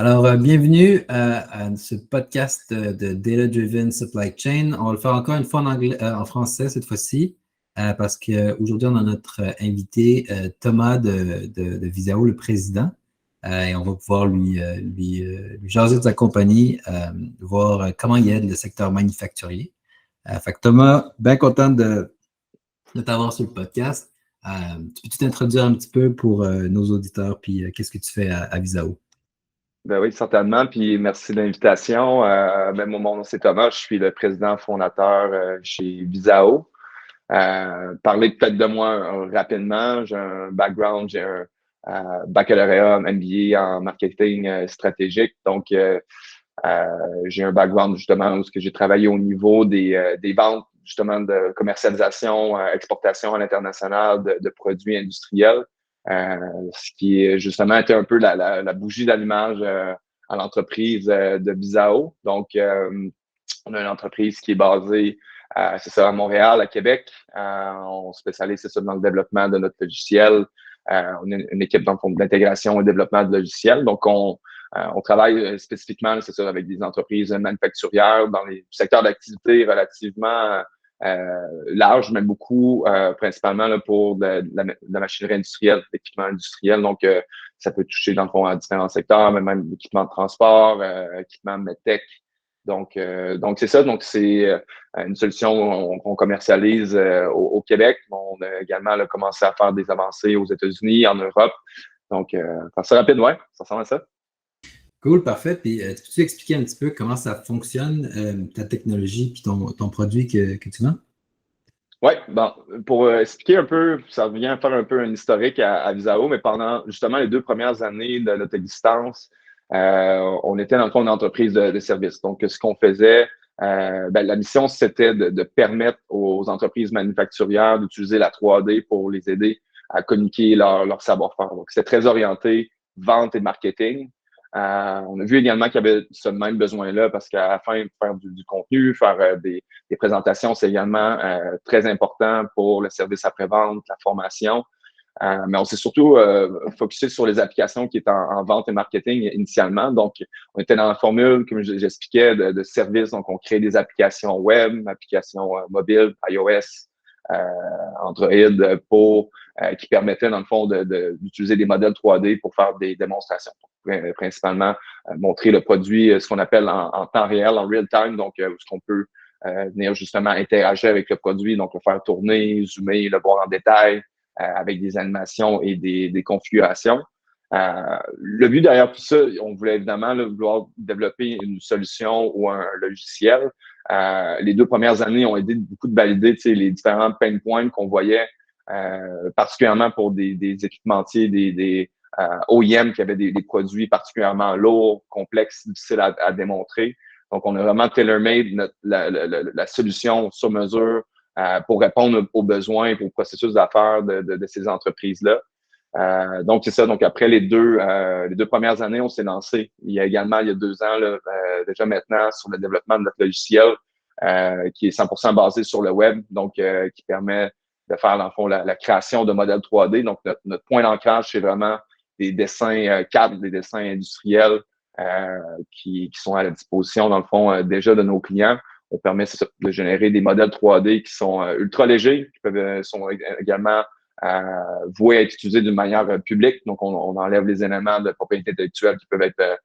Bienvenue à ce podcast de Data Driven Supply Chain. On va le faire encore une fois en anglais, en français cette fois-ci, parce qu'aujourd'hui, on a notre invité Thomas de Visao, le président, et on va pouvoir lui jaser de sa compagnie, voir comment il aide le secteur manufacturier. Fait que Thomas, bien content de t'avoir sur le podcast. Tu peux t'introduire un petit peu pour nos auditeurs, puis qu'est-ce que tu fais à Visao? Ben oui, certainement. Puis merci de l'invitation. Mon nom, c'est Thomas. Je suis le président fondateur chez Visao. Parler peut-être de moi rapidement. J'ai un background, j'ai un baccalauréat, MBA en marketing stratégique. Donc, j'ai un background justement où j'ai travaillé au niveau des ventes, justement de commercialisation, exportation à l'international de produits industriels. Ce qui justement était un peu la bougie d'allumage à l'entreprise de Visao. Donc, on a une entreprise qui est basée c'est ça, à Montréal, à Québec. On spécialise c'est ça, dans le développement de notre logiciel. On a une équipe dans le fond d'intégration et développement de logiciels. Donc, on travaille spécifiquement, c'est ça, avec des entreprises manufacturières dans les secteurs d'activité relativement large, mais beaucoup principalement là, pour de la machinerie industrielle, de l'équipement industriel. Donc, ça peut toucher dans le fond à différents secteurs, mais même l'équipement de transport, équipement medtech. Donc c'est ça. Donc, c'est une solution qu'on commercialise au Québec. On a également là, commencé à faire des avancées aux États-Unis, en Europe. Donc, faire ça rapide, ouais, ça ressemble à ça. Cool, parfait. Puis, peux-tu expliquer un petit peu comment ça fonctionne, ta technologie puis ton produit que tu vends? Oui, bon, pour expliquer un peu, ça revient à faire un peu un historique à Visao, mais pendant justement les 2 premières années de notre existence, on était dans le fond une entreprise de services. Donc, ce qu'on faisait, la mission, c'était de permettre aux entreprises manufacturières d'utiliser la 3D pour les aider à communiquer leur savoir-faire. Donc, c'était très orienté vente et marketing. On a vu également qu'il y avait ce même besoin-là parce qu'à la fin, faire du contenu, faire des présentations, c'est également très important pour le service après-vente, la formation. Mais on s'est surtout focusé sur les applications qui étaient en vente et marketing initialement. Donc, on était dans la formule, comme j'expliquais, de services. Donc, on crée des applications web, applications mobiles, iOS, Android, qui permettaient, dans le fond, d'utiliser des modèles 3D pour faire des démonstrations. Principalement, montrer le produit, ce qu'on appelle en temps réel, en real time, donc ce qu'on peut venir justement interagir avec le produit, donc le faire tourner, zoomer, le voir en détail, avec des animations et des configurations. Le but derrière tout ça, on voulait évidemment vouloir développer une solution ou un logiciel. Les 2 premières années ont aidé beaucoup de valider les différents pain points qu'on voyait, particulièrement pour des équipementiers, des OEM qui avaient des produits particulièrement lourds, complexes, difficiles à démontrer. Donc, on a vraiment tailor-made la solution sur mesure pour répondre aux besoins et aux processus d'affaires de ces entreprises-là. Donc, c'est ça. Donc, après les deux premières années, on s'est lancé. Il y a 2 ans, là, déjà maintenant, sur le développement de notre logiciel qui est 100% basé sur le web, donc qui permet de faire, dans le fond, la création de modèles 3D. Donc, notre point d'ancrage, c'est vraiment des dessins CAD, des dessins industriels qui sont à la disposition, dans le fond, déjà de nos clients. On permet de générer des modèles 3D qui sont ultra légers, qui sont également voués à être utilisés d'une manière publique. Donc, on enlève les éléments de propriété intellectuelle qui peuvent être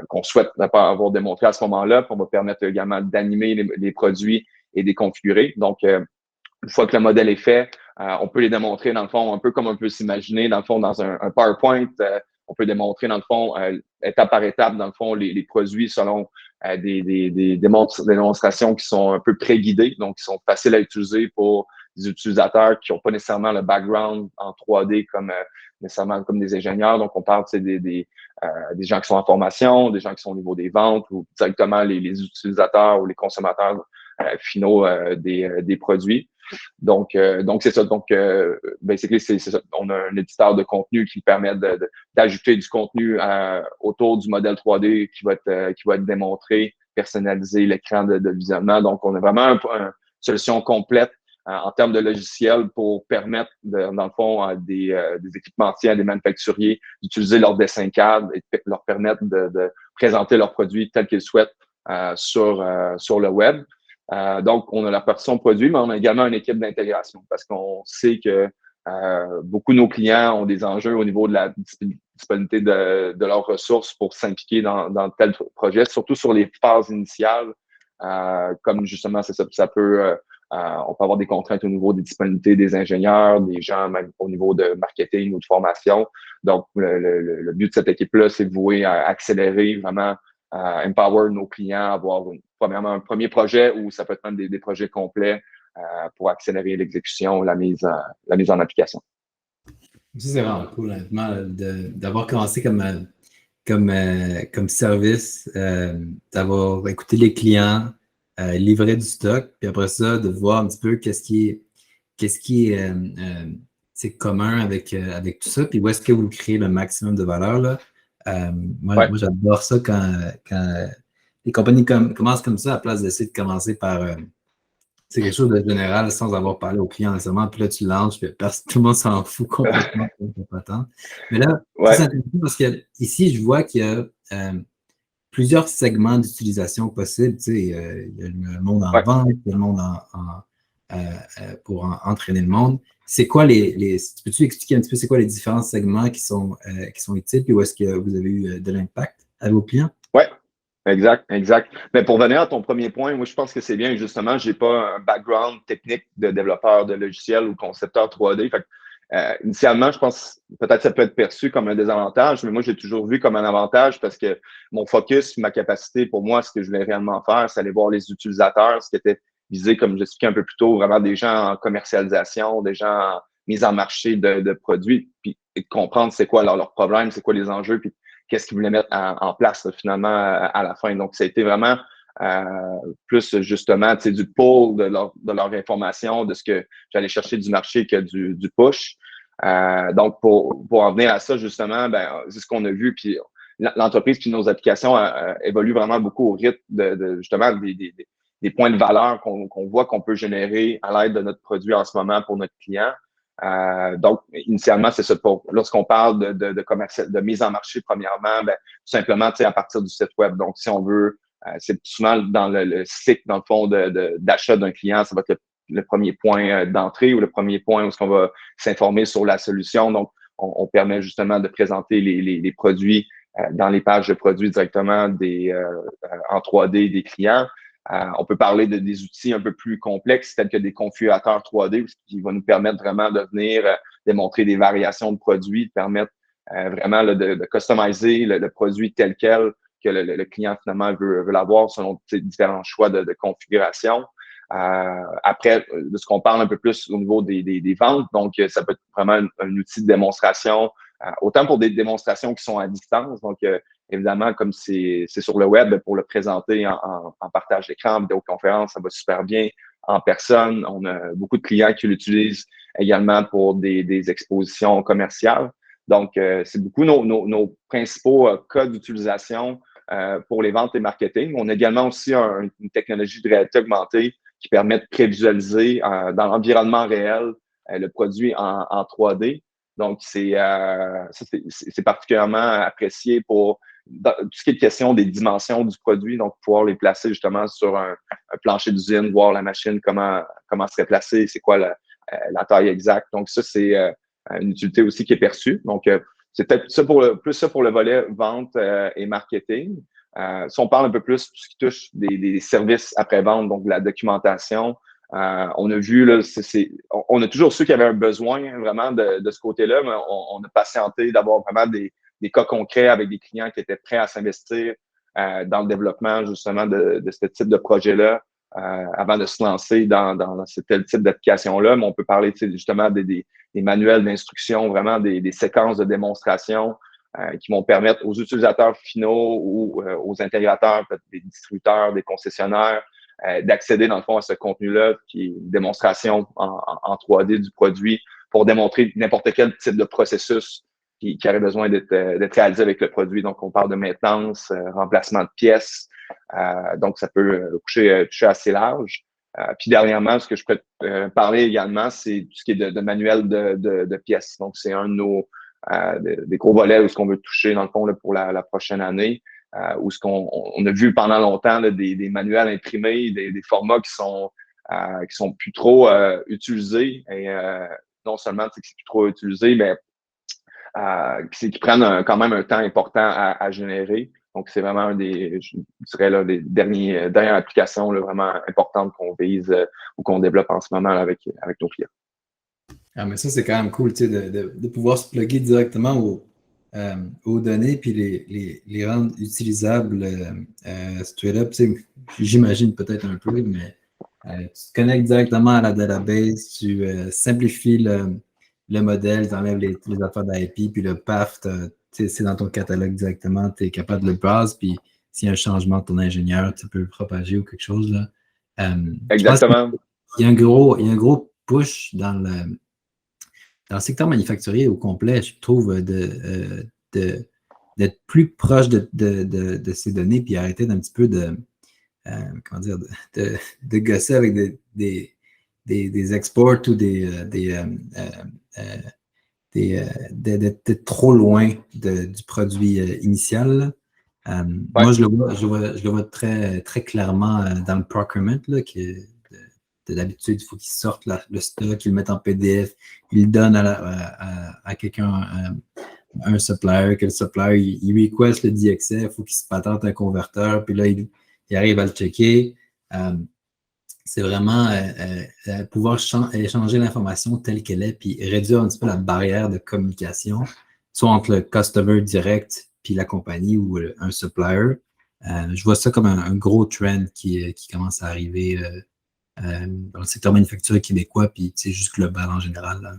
qu'on souhaite ne pas avoir démontré à ce moment-là. Puis on va permettre également d'animer les produits et de les configurer. Donc, une fois que le modèle est fait, on peut les démontrer, dans le fond, un peu comme on peut s'imaginer, dans le fond, dans un PowerPoint. On peut démontrer, dans le fond, étape par étape, dans le fond, les produits selon des démonstrations qui sont un peu pré-guidées, donc qui sont faciles à utiliser pour des utilisateurs qui n'ont pas nécessairement le background en 3D comme nécessairement comme des ingénieurs. Donc, on parle des gens qui sont en formation, des gens qui sont au niveau des ventes ou directement les utilisateurs ou les consommateurs finaux des produits. Donc c'est ça. Donc, basically, c'est ça. On a un éditeur de contenu qui permet d'ajouter du contenu autour du modèle 3D qui va être démontré, personnaliser l'écran de visionnement. Donc, on a vraiment une solution complète en termes de logiciels pour permettre, dans le fond, à des équipementiers, à des manufacturiers d'utiliser leur dessin cadre et de leur permettre de présenter leurs produits tels qu'ils souhaitent sur le web. Donc, on a la version produit, mais on a également une équipe d'intégration parce qu'on sait que beaucoup de nos clients ont des enjeux au niveau de la disponibilité de leurs ressources pour s'impliquer dans tel projet, surtout sur les phases initiales, comme justement, ça peut, on peut avoir des contraintes au niveau des disponibilités des ingénieurs, des gens, même au niveau de marketing ou de formation. Donc, le but de cette équipe-là, c'est voué à accélérer vraiment, empower nos clients, avoir premièrement un premier projet ou ça peut être même des projets complets pour accélérer l'exécution, la mise en application. Ça, c'est vraiment cool, honnêtement, d'avoir commencé comme service, d'avoir écouté les clients, livrer du stock, puis après ça, de voir un petit peu qu'est-ce qui est c'est commun avec tout ça, puis où est-ce que vous créez le maximum de valeur, là. Moi, j'adore ça quand les compagnies commencent comme ça, à place d'essayer de commencer par c'est quelque chose de général sans avoir parlé aux clients nécessairement. Puis là, tu lances, puis tout le monde s'en fout complètement. Mais là, c'est intéressant parce que ici, je vois qu'il y a plusieurs segments d'utilisation possibles. Tu sais, il y a le monde en vente, il y a le monde pour entraîner le monde. C'est quoi peux-tu expliquer un petit peu c'est quoi les différents segments qui sont utiles, puis où est-ce que vous avez eu de l'impact à vos clients? Oui, exact. Mais pour venir à ton premier point, moi, je pense que c'est bien, justement, j'ai pas un background technique de développeur de logiciels ou concepteur 3D. Fait que, initialement, je pense peut-être ça peut être perçu comme un désavantage, mais moi, j'ai toujours vu comme un avantage parce que mon focus, ma capacité pour moi, ce que je voulais réellement faire, c'est aller voir les utilisateurs, ce qui était visé, comme j'expliquais un peu plus tôt, vraiment des gens en commercialisation, des gens en mise en marché de produits, puis et de comprendre c'est quoi leurs problèmes, c'est quoi les enjeux, puis qu'est-ce qu'ils voulaient mettre en place là, finalement à la fin. Donc, ça a été vraiment plus justement du pull de leur information, de ce que j'allais chercher du marché que du push. Donc, pour en venir à ça, justement, c'est ce qu'on a vu. Puis l'entreprise puis nos applications évoluent vraiment beaucoup au rythme de justement des points de valeur qu'on voit qu'on peut générer à l'aide de notre produit en ce moment pour notre client. Donc, initialement, c'est ça. Lorsqu'on parle de mise en marché, premièrement, tout simplement, à partir du site web. Donc, si on veut, c'est souvent dans le cycle, dans le fond, d'achat d'un client, ça va être le premier point d'entrée ou le premier point où est-ce qu'on va s'informer sur la solution. Donc, on permet justement de présenter les produits dans les pages de produits directement en 3D des clients. On peut parler des outils un peu plus complexes, tels que des configurateurs 3D, qui vont nous permettre vraiment de venir démontrer des variations de produits, de permettre vraiment là, de customiser le produit tel quel que le client finalement veut l'avoir selon différents choix de configuration. Après, de ce qu'on parle un peu plus au niveau des ventes, donc ça peut être vraiment un outil de démonstration, autant pour des démonstrations qui sont à distance, donc évidemment, comme c'est sur le web, pour le présenter en partage d'écran, en vidéoconférence, ça va super bien en personne. On a beaucoup de clients qui l'utilisent également pour des expositions commerciales. Donc, c'est beaucoup nos principaux cas d'utilisation pour les ventes et marketing. On a également aussi une technologie de réalité augmentée qui permet de prévisualiser dans l'environnement réel le produit en 3D. Donc, c'est particulièrement apprécié pour tout ce qui est question des dimensions du produit, donc pouvoir les placer justement sur un plancher d'usine, voir la machine, comment serait placée, c'est quoi la taille exacte. Donc, ça, c'est une utilité aussi qui est perçue. Donc, c'est peut-être plus ça pour le volet vente et marketing. Si on parle un peu plus de ce qui touche des services après-vente, donc de la documentation, on a vu, là, on a toujours su qu'il y avait un besoin vraiment de ce côté-là, mais on a patienté d'avoir vraiment des cas concrets avec des clients qui étaient prêts à s'investir dans le développement justement de ce type de projet-là avant de se lancer dans ce tel type d'application-là. Mais on peut parler justement des manuels d'instruction, vraiment des séquences de démonstration qui vont permettre aux utilisateurs finaux ou aux intégrateurs, peut-être des distributeurs, des concessionnaires, d'accéder dans le fond à ce contenu-là, qui est une démonstration en 3D du produit pour démontrer n'importe quel type de processus qui aurait besoin d'être réalisé avec le produit. Donc, on parle de maintenance, remplacement de pièces. Donc, ça peut toucher assez large. Puis dernièrement, ce que je peux parler également, c'est tout ce qui est de manuel de pièces. Donc, c'est un de nos des gros volets où ce qu'on veut toucher, dans le fond, là, pour la prochaine année, où ce qu'on on a vu pendant longtemps là, des manuels imprimés, des formats qui sont plus trop utilisés. Et non seulement que c'est plus trop utilisé, mais qui prennent quand même un temps important à générer. Donc, c'est vraiment je dirais, là, des dernières applications là, vraiment importantes qu'on vise ou qu'on développe en ce moment là, avec nos clients. Ah, mais ça, c'est quand même cool, tu sais, de pouvoir se plugger directement aux données puis les rendre utilisables straight up. Tu sais, j'imagine peut-être un peu, mais tu te connectes directement à la database, tu simplifies le modèle, tu enlèves les affaires d'IP, puis le PAF, tu sais, c'est dans ton catalogue directement, tu es capable de le browse, puis s'il y a un changement de ton ingénieur, tu peux le propager ou quelque chose, là. Je pense qu'il Exactement. y a un gros push dans le secteur manufacturier au complet, je trouve, d'être plus proche de ces données, puis arrêter d'un petit peu comment dire, de gosser avec des exports ou d'être trop loin du produit initial. Ouais. Moi, je le vois très, très clairement dans le procurement, là, d'habitude, il faut qu'ils sortent le stock, ils le mettent en PDF, ils le donnent à quelqu'un, un supplier, que le supplier, il request le DXF, il faut qu'il se patente un converteur, puis là, il arrive à le checker. C'est vraiment pouvoir échanger l'information telle qu'elle est, puis réduire un petit peu la barrière de communication, soit entre le customer direct puis la compagnie ou un supplier. Je vois ça comme un gros trend qui commence à arriver dans le secteur manufacturier québécois, puis juste global en général, là.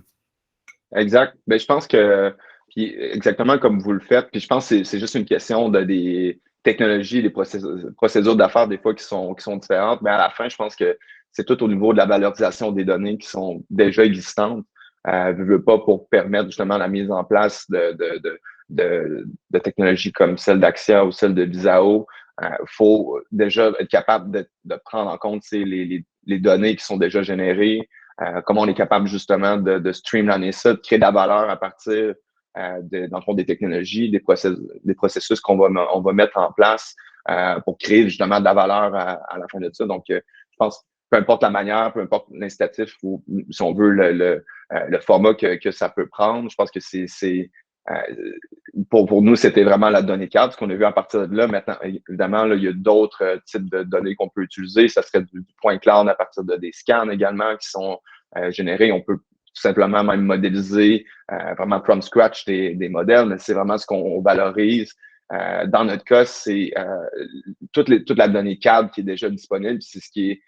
Exact. Ben, je pense que, puis exactement comme vous le faites, puis je pense que c'est juste une question des technologies, des procédures d'affaires des fois qui sont différentes, mais à la fin, je pense que c'est tout au niveau de la valorisation des données qui sont déjà existantes. Veux pas pour permettre justement la mise en place de technologies comme celle d'Axia ou celle de Visao. Faut déjà être capable de prendre en compte les données qui sont déjà générées, comment on est capable justement de streamliner ça, de créer de la valeur à partir dans le fond des technologies, des processus on va mettre en place pour créer justement de la valeur à la fin de ça. Donc, je pense, peu importe la manière, peu importe l'incitatif ou si on veut le format que ça peut prendre, je pense que pour nous, c'était vraiment la donnée cadre, ce qu'on a vu à partir de là. Maintenant, évidemment, là, il y a d'autres types de données qu'on peut utiliser. Ça serait du point cloud à partir de des scans également qui sont générés. On peut tout simplement même modéliser vraiment from scratch des modèles, mais c'est vraiment ce qu'on valorise. Dans notre cas, c'est toute la donnée cadre qui est déjà disponible. C'est ce qui est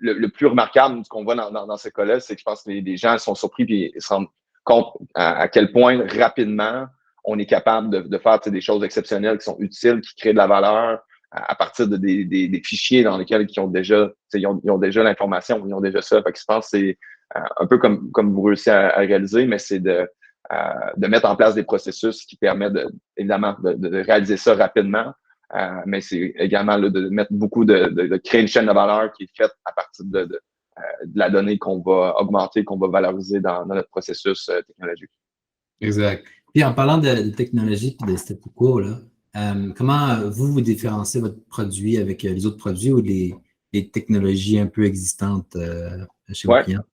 le plus remarquable, ce qu'on voit dans ce cas-là, c'est que je pense que les gens sont surpris et se rendent compte à quel point rapidement on est capable de faire des choses exceptionnelles qui sont utiles, qui créent de la valeur à partir de des fichiers dans lesquels ils ont déjà l'information, ils ont déjà ça. Fait que je pense que c'est un peu comme vous réussissez à réaliser, mais c'est de mettre en place des processus qui permettent évidemment de réaliser ça rapidement. Mais c'est également là, de mettre beaucoup de créer une chaîne de valeur qui est faite à partir de la donnée qu'on va augmenter, qu'on va valoriser dans notre processus technologique. Exact. Puis en parlant de technologie et de statu quo, là, comment vous différenciez votre produit avec les autres produits ou les technologies un peu existantes chez vos Ouais, clients?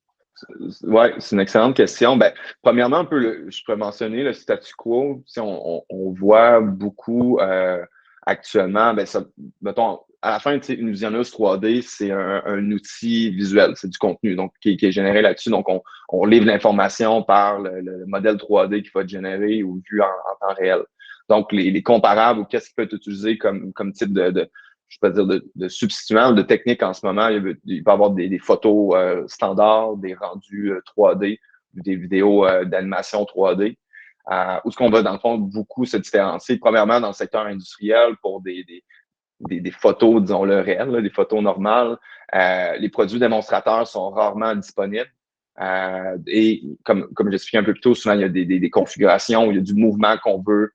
ouais, c'est une excellente question. Ben, premièrement, je pourrais mentionner le statu quo. Si on voit beaucoup actuellement, ben ça, mettons, à la fin, une visionneuse 3D, c'est un outil visuel, c'est du contenu donc qui est généré là-dessus. Donc, on livre l'information par le modèle 3D qui va être généré ou vu en temps réel. Donc, les comparables ou qu'est-ce qui peut être utilisé comme type je peux dire, de substituant, de technique en ce moment. Il peut y avoir des photos standards, des rendus 3D, des vidéos d'animation 3D. Où ce qu'on va, dans le fond, beaucoup se différencier. Premièrement, dans le secteur industriel, pour des photos, disons-le, réelles, là, des photos normales. Les produits démonstrateurs sont rarement disponibles. Et comme j'expliquais un peu plus tôt, souvent, il y a des configurations, il y a du mouvement qu'on veut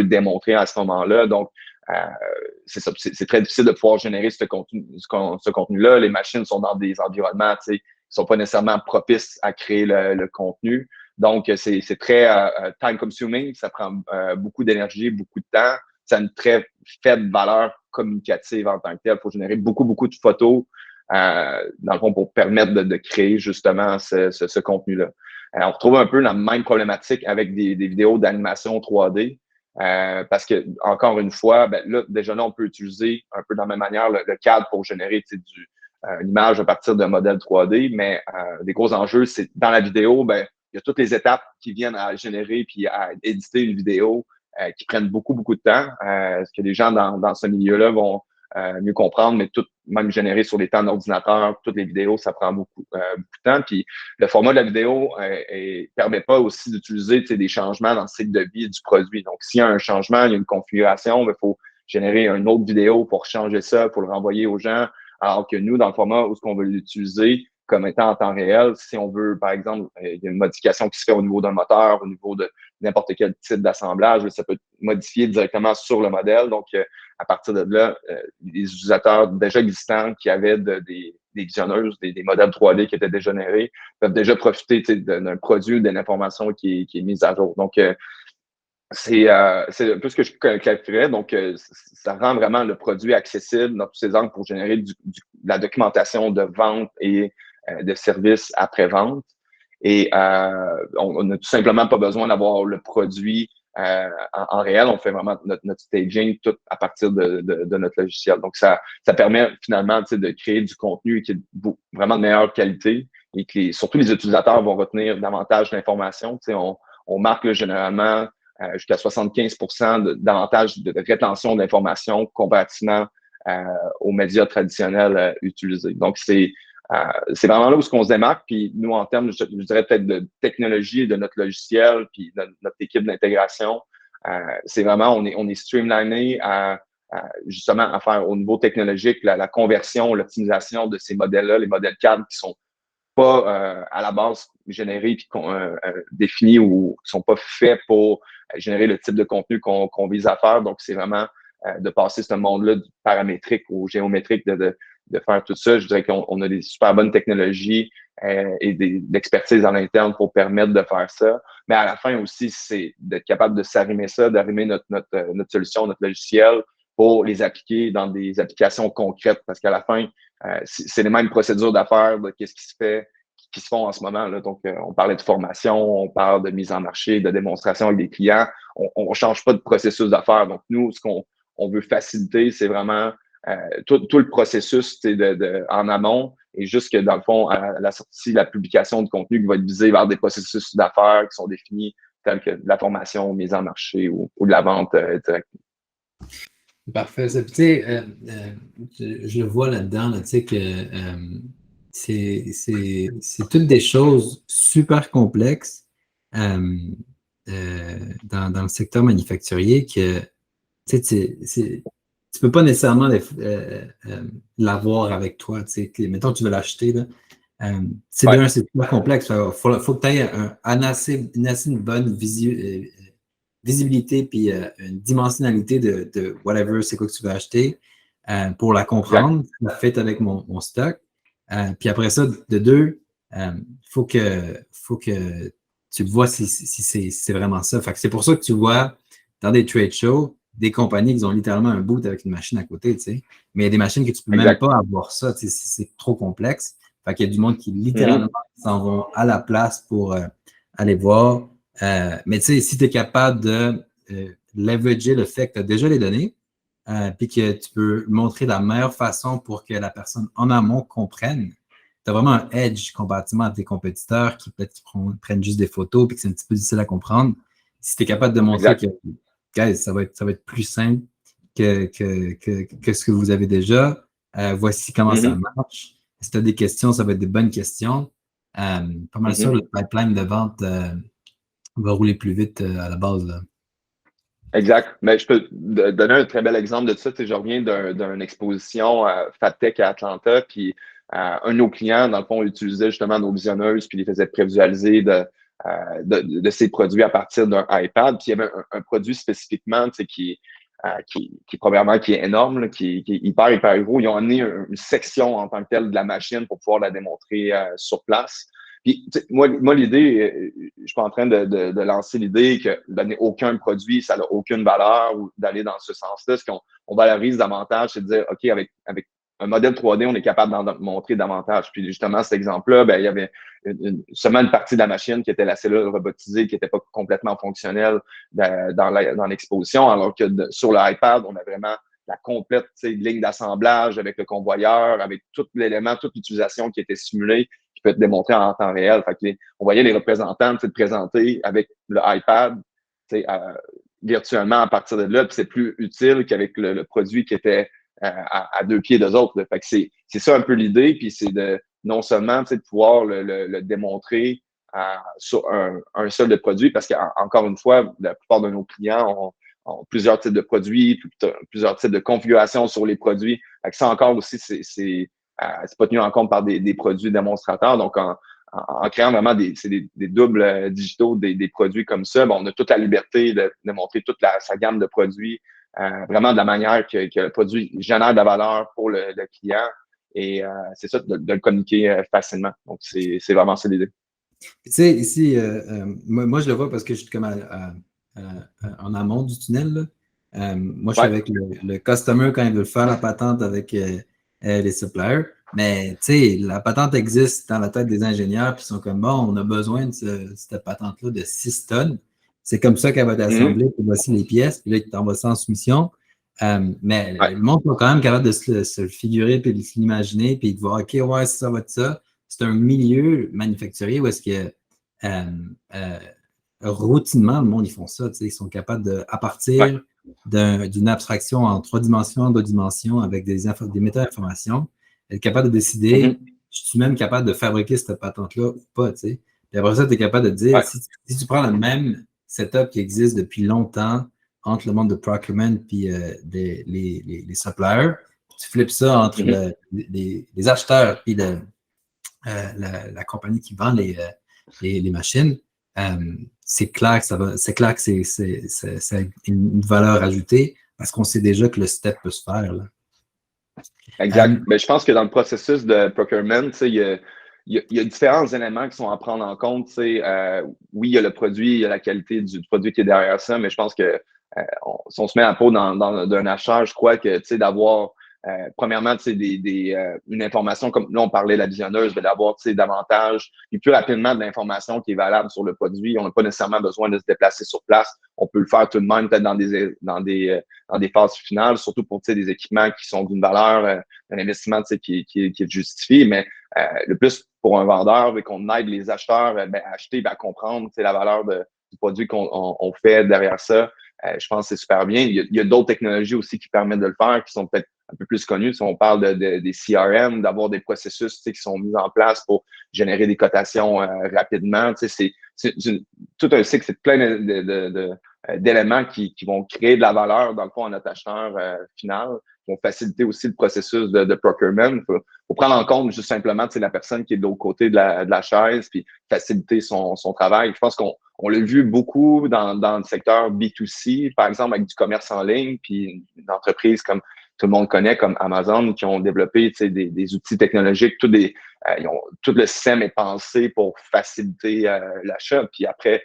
démontrer à ce moment-là. Donc, c'est ça, c'est très difficile de pouvoir générer ce contenu-là. Les machines sont dans des environnements, tu sais, qui sont pas nécessairement propices à créer le contenu. Donc, c'est très time-consuming, ça prend beaucoup d'énergie, beaucoup de temps. Ça a une très faible valeur communicative en tant que telle. Il faut générer beaucoup de photos, dans le fond, pour permettre de créer justement ce contenu-là. On retrouve un peu la même problématique avec des vidéos d'animation 3D. Parce que, encore une fois, ben là, déjà là, on peut utiliser un peu de la même manière le cadre pour générer une image à partir d'un modèle 3D, mais des gros enjeux, c'est dans la vidéo, ben, il y a toutes les étapes qui viennent à générer puis à éditer une vidéo qui prennent beaucoup de temps. Ce que les gens dans ce milieu-là vont mieux comprendre, mais tout, même généré sur les temps d'ordinateur, toutes les vidéos, ça prend beaucoup de temps. Puis le format de la vidéo permet pas aussi d'utiliser des changements dans le cycle de vie du produit. Donc, s'il y a un changement, il y a une configuration, il faut générer une autre vidéo pour changer ça, pour le renvoyer aux gens. Alors que nous, dans le format où ce qu'on veut l'utiliser comme étant en temps réel, si on veut, par exemple, il y a une modification qui se fait au niveau d'un moteur, au niveau de n'importe quel type d'assemblage, ça peut être modifié directement sur le modèle. Donc, à partir de là, les utilisateurs déjà existants qui avaient des visionneuses, des modèles 3D qui étaient déjà générés, peuvent déjà profiter d'un produit, d'une information qui est mise à jour. Donc, c'est un peu ce que je clarifierais. Donc, ça rend vraiment le produit accessible dans tous ses angles pour générer de la documentation de vente et de services après-vente. Et on n'a tout simplement pas besoin d'avoir le produit en réel. On fait vraiment notre staging tout à partir de notre logiciel. Donc, ça permet finalement de créer du contenu qui est vraiment de meilleure qualité et que surtout les utilisateurs vont retenir davantage d'informations. On marque là, généralement jusqu'à 75% davantage de rétention d'informations comparativement aux médias traditionnels utilisés. Donc, c'est vraiment là où on se démarque. Puis nous, en termes, je dirais peut-être de technologie et de notre logiciel, puis de notre équipe d'intégration, c'est vraiment, on est streamliné justement à faire au niveau technologique la conversion, l'optimisation de ces modèles-là, les modèles cadres qui sont pas à la base générés puis définis ou qui sont pas faits pour générer le type de contenu qu'on vise à faire. Donc, c'est vraiment de passer ce monde-là du paramétrique au géométrique, de faire tout ça. Je dirais qu'on a des super bonnes technologies et d'expertise en interne pour permettre de faire ça. Mais à la fin aussi, c'est d'être capable de s'arrimer ça, d'arrimer notre solution, notre logiciel pour les appliquer dans des applications concrètes. Parce qu'à la fin, c'est les mêmes procédures d'affaires de qu'est-ce qui se font en ce moment. Là. Donc, on parlait de formation, on parle de mise en marché, de démonstration avec des clients. On change pas de processus d'affaires. Donc, nous, ce qu'on veut faciliter, c'est vraiment tout le processus en amont et jusque, dans le fond, à la sortie, la publication de contenu qui va être visé vers des processus d'affaires qui sont définis tels que de la formation, mise en marché ou de la vente directe. Parfait. Tu sais, je le vois là-dedans, là, tu sais, que c'est toutes des choses super complexes dans le secteur manufacturier que tu sais, tu peux pas nécessairement l'avoir avec toi. Tu sais, mettons que tu veux l'acheter, là. C'est super complexe. Il faut que tu aies une assez bonne visibilité puis une dimensionnalité de whatever c'est quoi que tu veux acheter pour la comprendre, la fait avec mon stock. Puis après ça, de deux, faut que tu vois si c'est vraiment ça. Fait que c'est pour ça que tu vois dans des trade shows des compagnies qui ont littéralement un boot avec une machine à côté, tu sais. Mais il y a des machines que tu peux même pas avoir ça, tu sais, c'est trop complexe. Fait qu'il y a du monde qui littéralement s'en vont à la place pour aller voir. Mais tu sais, si tu es capable de leverager le fait que tu as déjà les données, puis que tu peux montrer la meilleure façon pour que la personne en amont comprenne, tu as vraiment un edge comparativement à tes compétiteurs qui peut-être prennent juste des photos puis que c'est un petit peu difficile à comprendre. Si tu es capable de montrer que guys, ça va être plus simple que ce que vous avez déjà. Voici comment ça marche. Si tu as des questions, ça va être des bonnes questions. Pas mal sûr, le pipeline de vente va rouler plus vite à la base. Là. Exact. Mais je peux donner un très bel exemple de ça. Tu sais, je reviens d'une exposition à FabTech à Atlanta, puis un de nos clients, dans le fond, utilisait justement nos visionneuses, puis les faisait prévisualiser de ses produits à partir d'un iPad. Puis il y avait un produit spécifiquement tu sais, qui premièrement, qui est énorme, là, qui est hyper gros. Ils ont amené une section en tant que telle de la machine pour pouvoir la démontrer sur place. Puis, moi l'idée, je suis pas en train de lancer l'idée que donner aucun produit, ça n'a aucune valeur ou d'aller dans ce sens-là. Ce qu'on valorise davantage, c'est de dire, OK, avec un modèle 3D, on est capable d'en montrer davantage. Puis justement, cet exemple-là, ben, il y avait seulement une partie de la machine qui était la cellule robotisée, qui n'était pas complètement fonctionnelle dans l'exposition, alors que sur l'iPad, on a vraiment la complète ligne d'assemblage avec le convoyeur, avec tout l'élément, toute l'utilisation qui était simulée, qui peut être démontrée en temps réel. Fait que on voyait les représentants présenter avec le iPad virtuellement à partir de là, puis c'est plus utile qu'avec le produit qui était à deux pieds d'eux autres. Fait que c'est ça un peu l'idée, puis c'est de non seulement de pouvoir le démontrer sur un seul de produit, parce qu'encore une fois, la plupart de nos clients ont plusieurs types de produits, plusieurs types de configurations sur les produits. Fait que ça encore aussi, c'est pas tenu en compte par des produits démonstrateurs. Donc, en créant vraiment des doubles digitaux, des produits comme ça, on a toute la liberté de montrer toute sa gamme de produits, vraiment de la manière que le produit génère de la valeur pour le client. Et c'est ça, de le communiquer facilement. Donc, c'est vraiment ça l'idée. Tu sais, ici, moi, je le vois parce que je suis comme en amont du tunnel, là. Moi, je suis avec le customer quand il veut faire la patente avec les suppliers. Mais tu sais, la patente existe dans la tête des ingénieurs, puis ils sont comme, bon, on a besoin de cette patente-là de 6 tonnes. C'est comme ça qu'elle va être assemblée, puis voici les pièces, puis là, il t'envoie ça en soumission. Mais le monde est quand même capable de se le figurer, puis de l'imaginer, puis de voir, OK, ouais, ça va être ça. C'est un milieu manufacturier où est-ce que routinement, le monde, ils font ça. Ils sont capables de, à partir d'une abstraction en 3 dimensions, 2 dimensions, avec des méta-informations, être capable de décider, je suis même capable de fabriquer cette patente-là ou pas. Puis après ça, tu es capable de dire, si tu prends le même setup qui existe depuis longtemps entre le monde de procurement et les suppliers, tu flippes ça entre les acheteurs et la compagnie qui vend les machines, c'est clair que c'est une valeur ajoutée parce qu'on sait déjà que le step peut se faire. Là. Exact. Mais je pense que dans le processus de procurement, il y a différents éléments qui sont à prendre en compte. Oui, il y a le produit, il y a la qualité du produit qui est derrière ça, mais je pense que si on se met à peau d'un acheteur, je crois que d'avoir premièrement, une information comme là, on parlait de la visionneuse, mais d'avoir davantage et plus rapidement de l'information qui est valable sur le produit. On n'a pas nécessairement besoin de se déplacer sur place. On peut le faire tout de même, peut-être dans des phases finales, surtout pour des équipements qui sont d'une valeur, un investissement qui est justifié. Mais le plus pour un vendeur, qu'on aide les acheteurs à acheter, à comprendre la valeur du produit qu'on fait derrière ça. Je pense que c'est super bien. Il y a d'autres technologies aussi qui permettent de le faire, qui sont peut-être un peu plus connues. Si on parle des CRM, d'avoir des processus qui sont mis en place pour générer des cotations rapidement. C'est tout un cycle, c'est plein d'éléments qui vont créer de la valeur, dans le fond, à notre acheteur final, qui vont faciliter aussi le processus de procurement. Il faut prendre en compte juste simplement la personne qui est de l'autre côté de la chaise, puis faciliter son travail. Je pense qu'on l'a vu beaucoup dans le secteur B2C, par exemple, avec du commerce en ligne, puis une entreprise comme tout le monde connaît, comme Amazon, qui ont développé des outils technologiques. Tout le système est pensé pour faciliter l'achat. Puis après,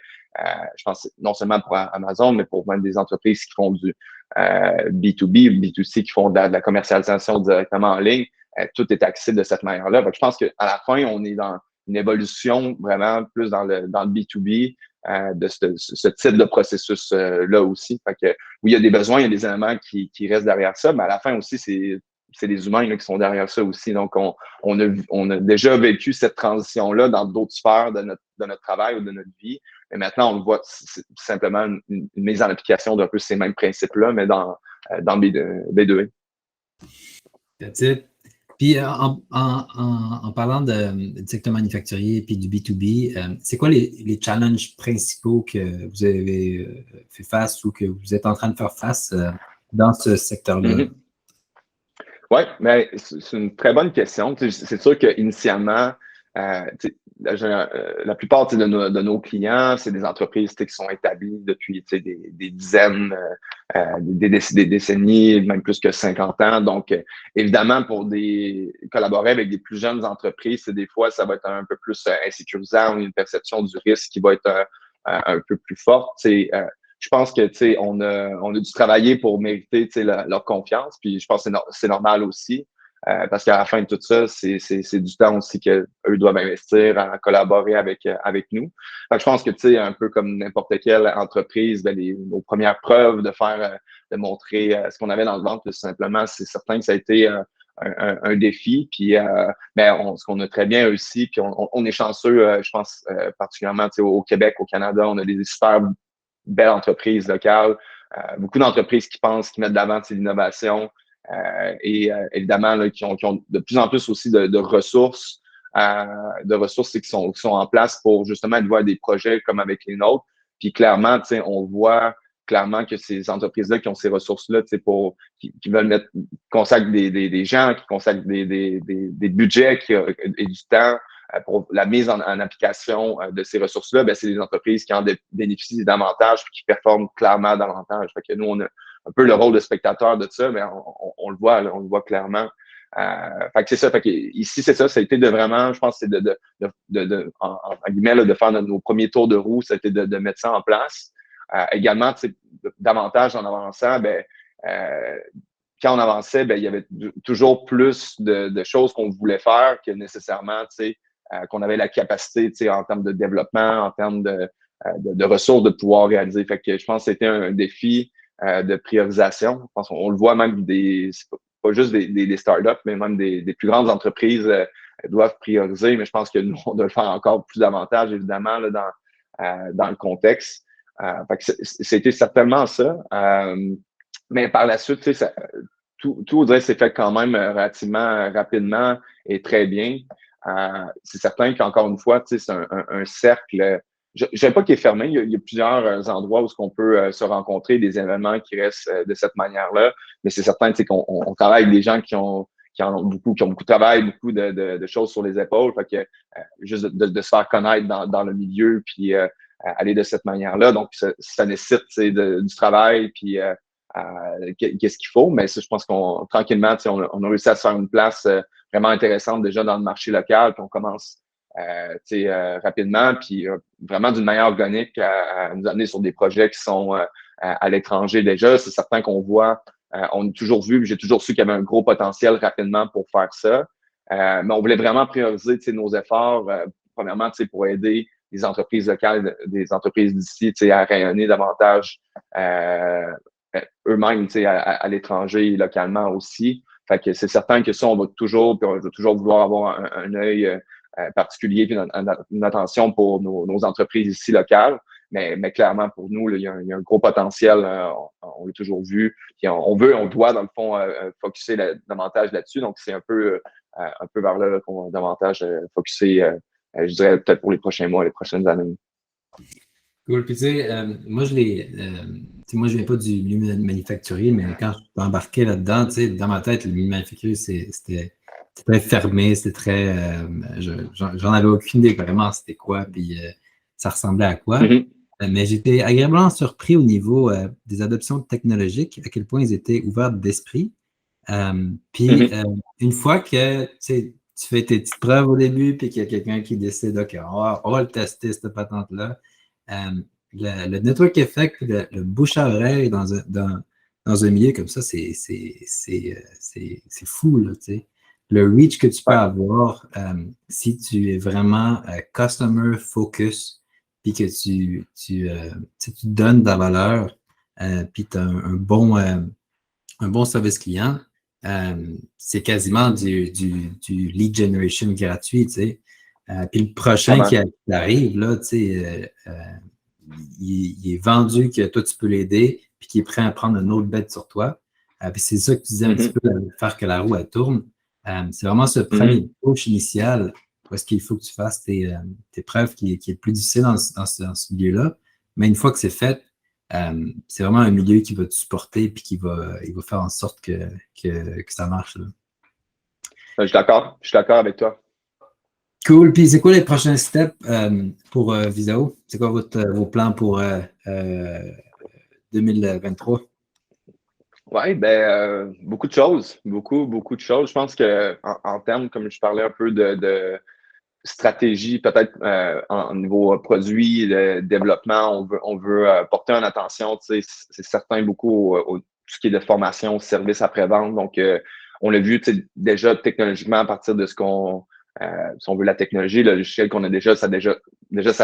je pense non seulement pour Amazon, mais pour même des entreprises qui font du B2B, B2C, qui font de la commercialisation directement en ligne. Tout est accessible de cette manière-là. Je pense qu'à la fin, on est dans une évolution vraiment plus dans le B2B de ce type de processus-là aussi. Fait que, oui, il y a des besoins, il y a des éléments qui restent derrière ça, mais à la fin aussi, c'est des humains là, qui sont derrière ça aussi. Donc, on a déjà vécu cette transition-là dans d'autres sphères de notre travail ou de notre vie. Mais maintenant, on le voit, c'est simplement une mise en application d'un peu ces mêmes principes-là, mais dans B2B. That's it. Puis en parlant du secteur manufacturier et du B2B, c'est quoi les challenges principaux que vous avez fait face ou que vous êtes en train de faire face dans ce secteur-là? Oui, mais c'est une très bonne question. C'est sûr qu'initialement, la plupart de nos clients, c'est des entreprises qui sont établies depuis des dizaines, des décennies, même plus que 50 ans. Donc, évidemment, pour collaborer avec des plus jeunes entreprises, des fois, ça va être un peu plus insécurisant ou une perception du risque qui va être un peu plus forte. Je pense que on a dû travailler pour mériter leur confiance, puis je pense que c'est normal aussi. Parce qu'à la fin de tout ça, c'est du temps aussi qu'eux doivent investir à collaborer avec nous. Donc, je pense que, un peu comme n'importe quelle entreprise, nos premières preuves de montrer ce qu'on avait dans le ventre, tout simplement, c'est certain que ça a été un défi. Puis, ce qu'on a très bien réussi, puis on est chanceux, je pense, particulièrement au Québec, au Canada, on a des super belles entreprises locales, beaucoup d'entreprises qui mettent de l'avant l'innovation. Évidemment, là, qui ont de plus en plus aussi de ressources qui sont en place pour justement voir des projets comme avec les nôtres. Puis clairement, on voit clairement que ces entreprises-là qui ont ces ressources-là, qui veulent consacrent des gens, qui consacrent des budgets et du temps pour la mise en application de ces ressources-là, c'est des entreprises qui en bénéficient davantage et qui performent clairement davantage. Fait que nous, on a un peu le rôle de spectateur de ça, mais on le voit, là, on le voit clairement. Fait que c'est ça. Fait que ici, c'est ça. Ça a été de vraiment, je pense, c'est en guillemets, là, de faire nos premiers tours de roue, ça a été de mettre ça en place. Également, davantage en avançant, quand on avançait, il y avait toujours plus de choses qu'on voulait faire que nécessairement, qu'on avait la capacité, en termes de développement, en termes de ressources de pouvoir réaliser. Fait que je pense que c'était un défi de priorisation. Je pense qu'on le voit même c'est pas juste des startups, mais même des plus grandes entreprises doivent prioriser, mais je pense que nous, on doit le faire encore plus davantage, évidemment, là, dans le contexte. Fait que c'était certainement ça. Mais par la suite, tout, on dirait, s'est fait quand même relativement rapidement et très bien. C'est certain qu'encore une fois, c'est un cercle. Je ne sais pas qu'il est fermé. Il y a plusieurs endroits où on peut se rencontrer, des événements qui restent de cette manière-là. Mais c'est certain qu'on travaille avec des gens qui ont beaucoup de travail, beaucoup de choses sur les épaules. Fait que juste de se faire connaître dans le milieu, puis aller de cette manière-là. Donc, ça nécessite du travail, puis qu'est-ce qu'il faut. Mais ça, je pense qu'on tranquillement, on a réussi à se faire une place vraiment intéressante déjà dans le marché local, puis on commence rapidement, puis vraiment d'une manière organique à nous amener sur des projets qui sont à l'étranger déjà. C'est certain qu'on voit, on a toujours vu, j'ai toujours su qu'il y avait un gros potentiel rapidement pour faire ça. Mais on voulait vraiment prioriser nos efforts, premièrement, pour aider les entreprises locales, des entreprises d'ici, à rayonner davantage eux-mêmes, à l'étranger et localement aussi. Fait que c'est certain que ça, on va toujours vouloir avoir un œil particulier puis une attention pour nos entreprises ici locales. Mais clairement, pour nous, là, il y a un gros potentiel. On l'a toujours vu. Puis on doit, dans le fond, focusser davantage là-dessus. Donc, c'est un peu vers là qu'on va davantage focusser, je dirais, peut-être pour les prochains mois, les prochaines années. Cool. Puis, moi, je viens pas du milieu manufacturier, mais quand je suis embarqué là-dedans, dans ma tête, le milieu manufacturier, c'était très fermé, c'était très. J'en avais aucune idée vraiment c'était quoi, puis ça ressemblait à quoi. Mm-hmm. Mais j'étais agréablement surpris au niveau des adoptions technologiques, à quel point ils étaient ouverts d'esprit. Puis, une fois que tu fais tes petites preuves au début, puis qu'il y a quelqu'un qui décide, OK, on va le tester, cette patente-là. Le network effect, le bouche à oreille dans un milieu comme ça, c'est fou, là, tu sais. Le reach que tu peux avoir si tu es vraiment customer focus, puis que tu donnes de la valeur, puis tu as un bon service client, c'est quasiment du lead generation gratuit, tu sais. Puis le prochain qui arrive, là, tu sais, il est vendu que toi, tu peux l'aider, puis qu'il est prêt à prendre un autre bet sur toi. Puis c'est ça que tu disais un petit peu, faire que la roue, elle tourne. C'est vraiment ce premier push initial parce qu'il faut que tu fasses tes preuves qui est le plus difficile dans ce milieu-là. Mais une fois que c'est fait, c'est vraiment un milieu qui va te supporter et il va faire en sorte que ça marche. Là. Je suis d'accord avec toi. Cool. Puis c'est quoi les prochains steps pour Visao? C'est quoi vos plans pour 2023? Oui, beaucoup de choses. Beaucoup de choses. Je pense que en termes, comme je parlais un peu de stratégie, peut-être en niveau produit, de développement, on veut porter une attention, tu sais, c'est certain beaucoup au tout ce qui est de formation, service après-vente. Donc, on l'a vu, tu sais, déjà technologiquement, à partir de si on veut la technologie, le logiciel qu'on a déjà, ça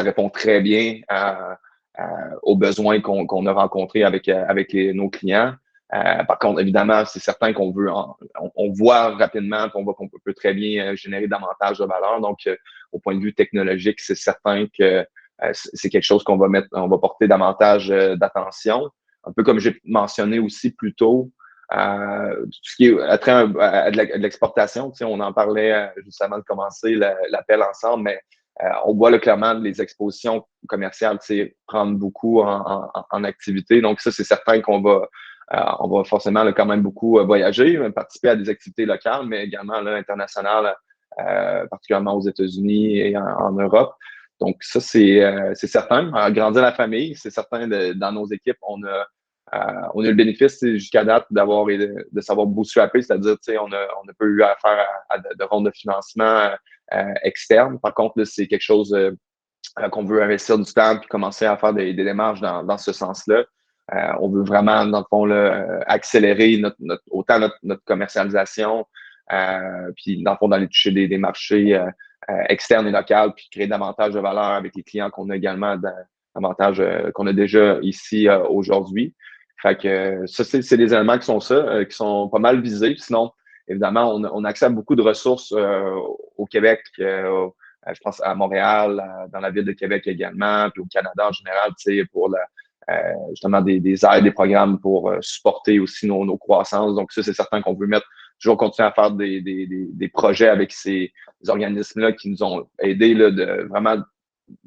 répond très bien aux besoins qu'on a rencontrés avec nos clients. Par contre, évidemment, c'est certain qu'on veut, on voit rapidement, on voit qu'on peut très bien générer davantage de valeur. Donc, au point de vue technologique, c'est certain que c'est quelque chose on va porter davantage d'attention. Un peu comme j'ai mentionné aussi plus tôt, tout ce qui est trait à de l'exportation, tu sais, on en parlait juste avant de commencer l'appel ensemble, mais on voit là, clairement les expositions commerciales, tu sais, prendre beaucoup en activité. Donc, ça, c'est certain qu'on on va forcément là, quand même beaucoup voyager, participer à des activités locales, mais également là, internationales, particulièrement aux États-Unis et en Europe. Donc, ça, c'est certain. Grandir la famille, c'est certain, dans nos équipes, on a le bénéfice jusqu'à date de savoir bootstrapper, c'est-à-dire on n'a pas eu affaire à de rondes de financement externes. Par contre, c'est quelque chose qu'on veut investir du temps puis commencer à faire des démarches dans ce sens-là. On veut vraiment, dans le fond, là, accélérer autant notre commercialisation, puis dans le fond, d'aller toucher des marchés externes et locaux, puis créer davantage de valeur avec les clients qu'on a également, davantage qu'on a déjà ici aujourd'hui. Fait que ça, c'est des éléments qui sont pas mal visés. Sinon, évidemment, on a accès à beaucoup de ressources au Québec, je pense à Montréal, dans la ville de Québec également, puis au Canada en général, tu sais, pour justement des aides, des programmes pour supporter aussi nos croissances. Donc, ça, c'est certain qu'on veut toujours continuer à faire des projets avec ces organismes-là qui nous ont aidés là, vraiment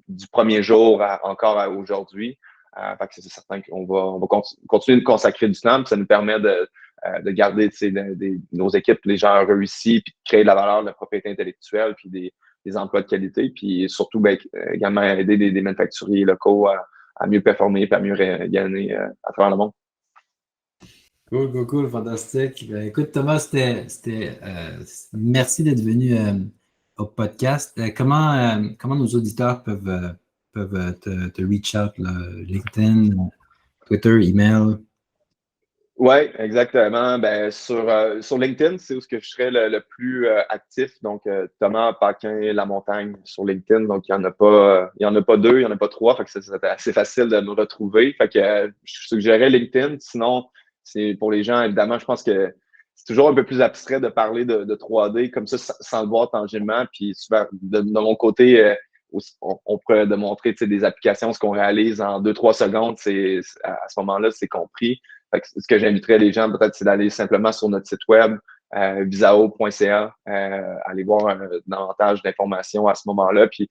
du premier jour encore à aujourd'hui. Fait que c'est certain qu'on va continuer de consacrer du temps, puis ça nous permet de garder nos équipes, les gens réussis, puis de créer de la valeur, de la propriété intellectuelle, puis des emplois de qualité, puis surtout également aider des manufacturiers locaux à mieux performer et à mieux gagner à travers le monde. Cool, fantastique. Ben, écoute, Thomas, merci d'être venu au podcast. Comment nos auditeurs peuvent te reach out, là, LinkedIn, Twitter, email? Oui, exactement. Sur LinkedIn, c'est où ce que je serais le plus actif. Donc, Thomas Paquin La Montagne sur LinkedIn. Donc, il y en a pas deux, il y en a pas trois. Fait que c'est assez facile de me retrouver. Fait que je suggérerais LinkedIn. Sinon, c'est pour les gens, évidemment, je pense que c'est toujours un peu plus abstrait de parler de 3D comme ça sans le voir tangiblement. Puis souvent, de mon côté, on pourrait démontrer des applications, ce qu'on réalise en 2-3 secondes, à ce moment-là, c'est compris. Ce que j'inviterais les gens, peut-être, c'est d'aller simplement sur notre site web, visao.ca, aller voir davantage d'informations à ce moment-là. Puis,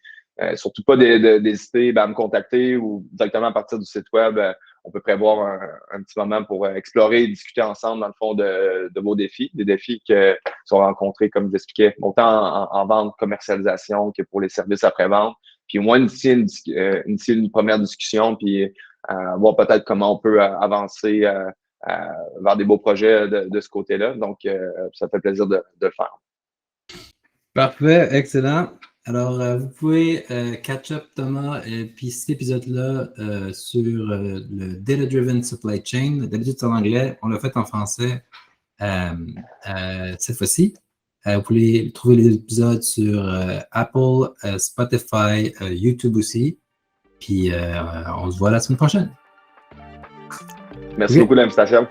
surtout pas d'hésiter à me contacter ou directement à partir du site web, on peut prévoir un petit moment pour explorer et discuter ensemble, dans le fond, de vos défis, des défis qui sont rencontrés, comme j'expliquais, autant en vente, commercialisation que pour les services après-vente. Puis, au moins, initier une première discussion, puis voir peut-être comment on peut avancer vers des beaux projets de ce côté-là. Donc, ça fait plaisir de le faire. Parfait, excellent. Alors, vous pouvez catch up Thomas et puis cet épisode-là sur le Data Driven Supply Chain. D'habitude, c'est en anglais. On l'a fait en français cette fois-ci. Vous pouvez trouver les épisodes sur Apple, Spotify, YouTube aussi. Puis, on se voit la semaine prochaine. Merci beaucoup de l'invitation.